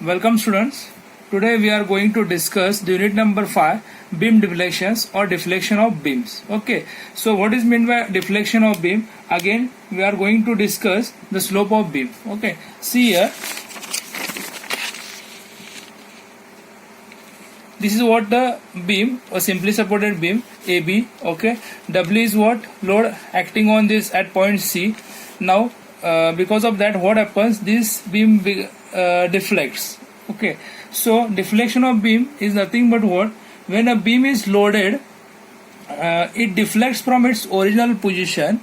Welcome students. Today we are going to discuss the unit number 5, beam deflections or deflection of beams. Okay, so what is meant by deflection of beam? Again we are going to discuss the slope of beam. Okay, see here, this is what the beam, a simply supported beam AB. Okay, W is what load acting on this at point C. Now because of that, what happens, this beam deflects. Okay, so deflection of beam is nothing but what, when a beam is loaded, it deflects from its original position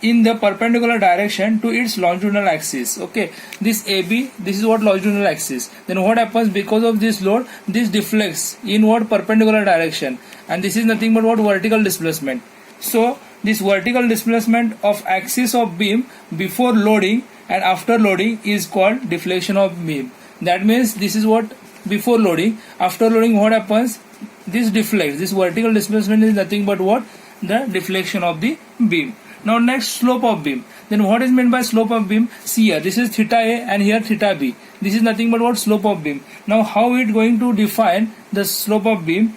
in the perpendicular direction to its longitudinal axis. Okay, this AB, this is what longitudinal axis. Then what happens, because of this load, this deflects in what, perpendicular direction, and this is nothing but what, vertical displacement. So this vertical displacement of axis of beam before loading and after loading is called deflection of beam. That means this is what before loading. After loading, what happens, this deflects. This vertical displacement is nothing but what, the deflection of the beam. Now next, slope of beam. Then what is meant by slope of beam? See here, this is theta A and here theta B. This is nothing but what, slope of beam. Now how it going to define the slope of beam?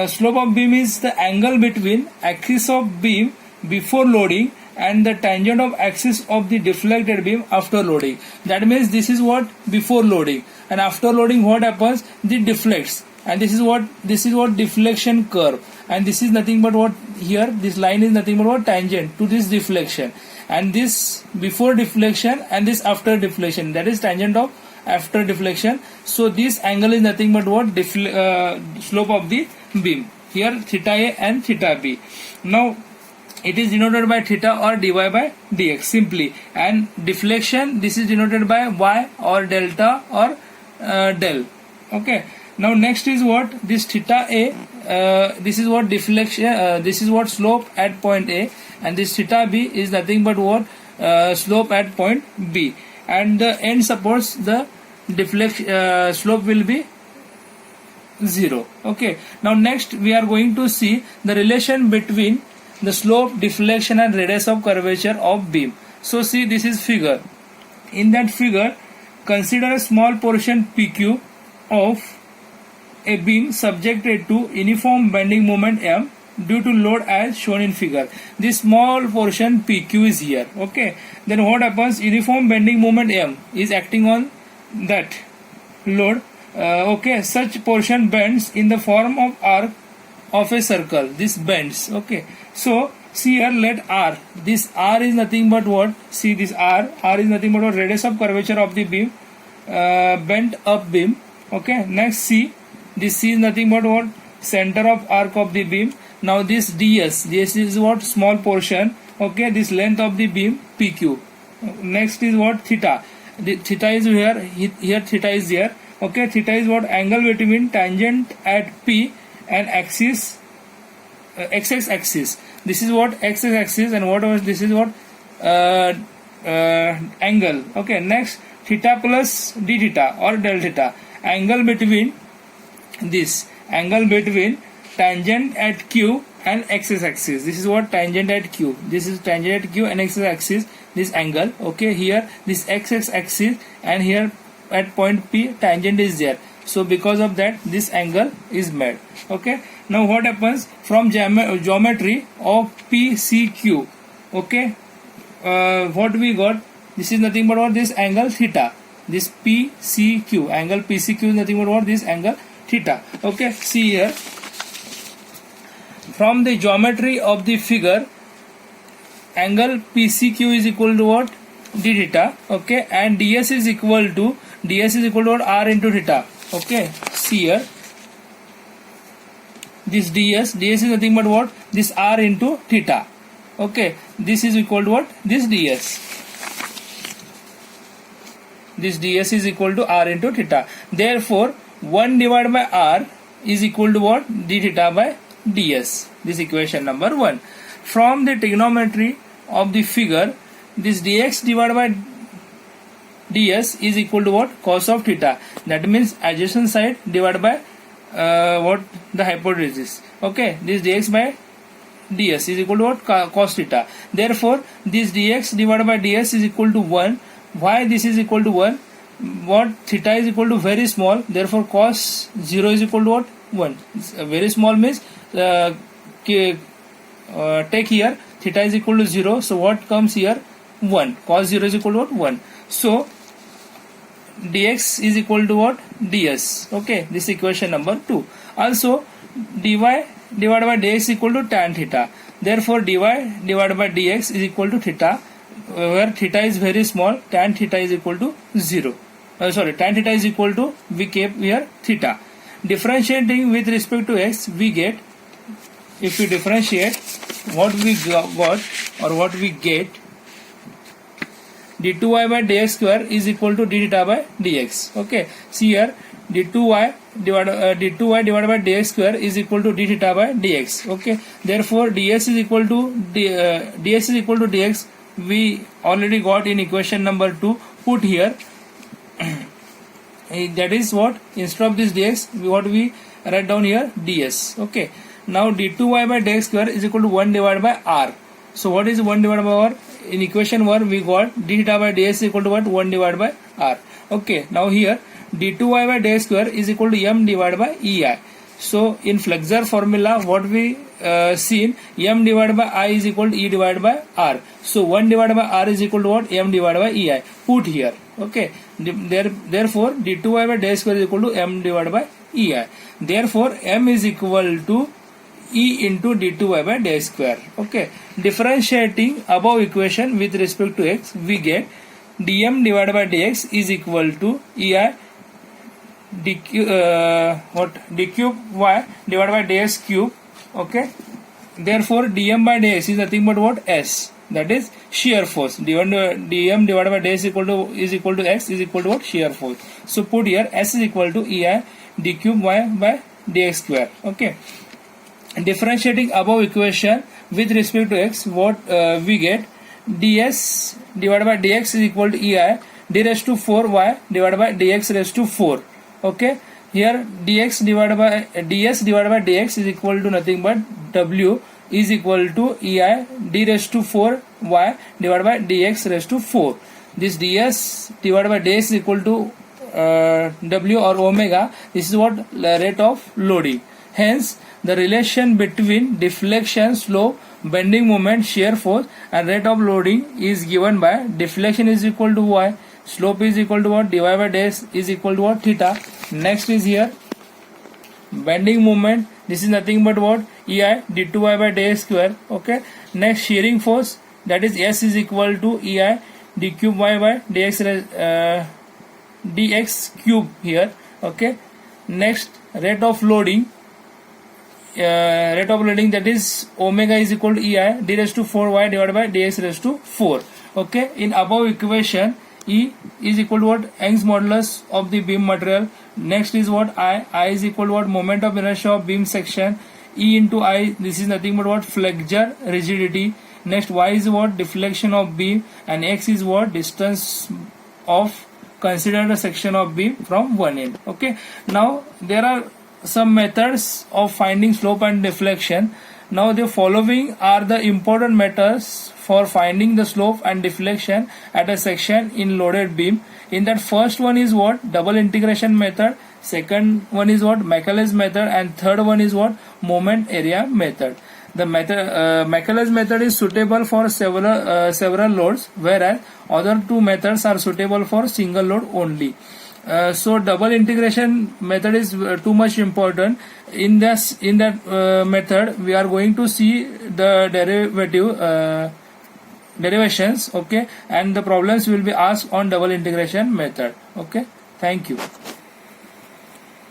Slope of beam is the angle between axis of beam before loading and the tangent of axis of the deflected beam after loading. That means this is what before loading, and after loading what happens, it deflects, and this is what deflection curve, and this is nothing but what, here this line is nothing but what, tangent to this deflection, and this before deflection and this after deflection, that is tangent of after deflection. So this angle is nothing but what, slope of the beam. Here theta A and theta B. Now it is denoted by theta or dy by dx simply, and deflection, this is denoted by y or delta or del. Okay, now next is what, this theta A, this is what deflection, this is what slope at point A, and this theta B is nothing but what, slope at point B, and the end supports the deflection, slope will be 0. Okay, now next we are going to see the relation between the slope, deflection and radius of curvature of beam. So see, this is figure. In that figure, consider a small portion PQ of a beam subjected to uniform bending moment M due to load as shown in figure. This small portion PQ is here. Okay, then what happens, uniform bending moment M is acting on that load. Okay, such portion bends in the form of arc of a circle. This bends. Okay, so see here, let R, this R is nothing but what, see this R is nothing but what, radius of curvature of the beam, bent up beam. Okay, next C, this C is nothing but what, center of arc of the beam. Now this DS is what, small portion. Okay, this length of the beam PQ. Next is what, theta. The theta is here theta is there. Okay, theta is what, angle between tangent at P and axis, x axis. This is what, x axis, and what was, this is what, angle. Okay, next theta plus d theta or del theta, angle between this, angle between tangent at Q and x axis. This is what, tangent at Q. This is tangent at Q and x axis, this angle. Okay, here this x axis, and here at point P tangent is there. So because of that, this angle is made. Okay, now what happens, from geometry of PCQ. Okay, what we got, this is nothing but what, this angle theta. This PCQ, angle PCQ is nothing but what, this angle theta. Okay, see here, from the geometry of the figure, angle PCQ is equal to what, d theta. Okay, and ds is equal to what, r into theta. Okay, see here, this ds is nothing but what, this r into theta. Okay, this is equal to what, this ds is equal to r into theta. Therefore 1 divided by r is equal to what, d theta by ds. This equation number 1. From the trigonometry of the figure, this dx divided by ds is equal to what, cos of theta. That means adjacent side divided by what, the hypotenuse. Okay, this dx by ds is equal to what, cos theta. Therefore this dx divided by ds is equal to 1. Why this is equal to 1? what theta is equal to very small, therefore cos 0 is equal to what? 1. Very small means take here theta is equal to 0, so what comes here? 1. Cos 0 is equal to what? 1. So dx is equal to what? ds. Okay, this is equation number 2. Also dy divided by dx is equal to tan theta, therefore dy divided by dx is equal to theta, where theta is very small, tan theta is equal to 0. Tan theta is equal to, we kept here theta. Differentiating with respect to x, we get, if we differentiate, what we got or what we get, d2y by dx square is equal to d theta by dx. Okay, see here d2y divided by dx square is equal to d theta by dx. Okay, therefore ds is equal to dx. We already got in equation number 2. Put here. That is what, instead of this dx, what we write down here, ds. Okay, now d2y by dx square is equal to 1 divided by r. So what is 1 divided by r? In equation 1 we got d theta by ds is equal to what? 1 divided by r. Okay, now here d2y by dx square is equal to m divided by ei. So in flexor formula, what we seen, m divided by I is equal to e divided by r. So 1 divided by r is equal to what? M divided by ei. Put here. Okay, therefore d2y by dx square is equal to m divided by ei. Therefore m is equal to e into d2y by dx square. Okay, differentiating above equation with respect to x, we get dm divided by dx is equal to ei d cube y divided by dx cube. Okay, therefore dm by dx is nothing but what? S, that is shear force. dm divided by dx is equal to x is equal to what? Shear force. So put here S is equal to ei d cube y by dx square. Okay, differentiating above equation with respect to x, what we get, ds divided by dx is equal to ei d raised to 4y divided by dx raised to 4. Okay, here ds divided by dx is equal to nothing but w is equal to ei d raised to 4y divided by dx raised to 4. This ds divided by dx is equal to w or omega. This is what rate of loading. Hence the relation between deflection, slope, bending moment, shear force and rate of loading is given by deflection is equal to y, slope is equal to what? Dy by dx is equal to what? Theta. Next is here bending moment, this is nothing but what? ei d2y by dx square. Okay, next shearing force, that is S is equal to ei d cube y by dx cube here. Okay, next rate of loading, that is omega is equal to ei d raised to 4y divided by dx raised to 4. Okay, in above equation E is equal to what? Young's modulus of the beam material. Next is what? I is equal to what? Moment of inertia of beam section. E into I, this is nothing but what? Flexure rigidity. Next y is what? Deflection of beam, and x is what? Distance of considered section of beam from one end. Okay, now there are some methods of finding slope and deflection. Now the following are the important methods for finding the slope and deflection at a section in loaded beam. In that, first one is what? Double integration method. Second one is what? Macaulay's method, and third one is what? Moment area method. The Macaulay's method is suitable for several loads, whereas other two methods are suitable for single load only. So double integration method is too much important. In that method we are going to see the derivations. Okay, and the problems will be asked on double integration method. Okay, thank you.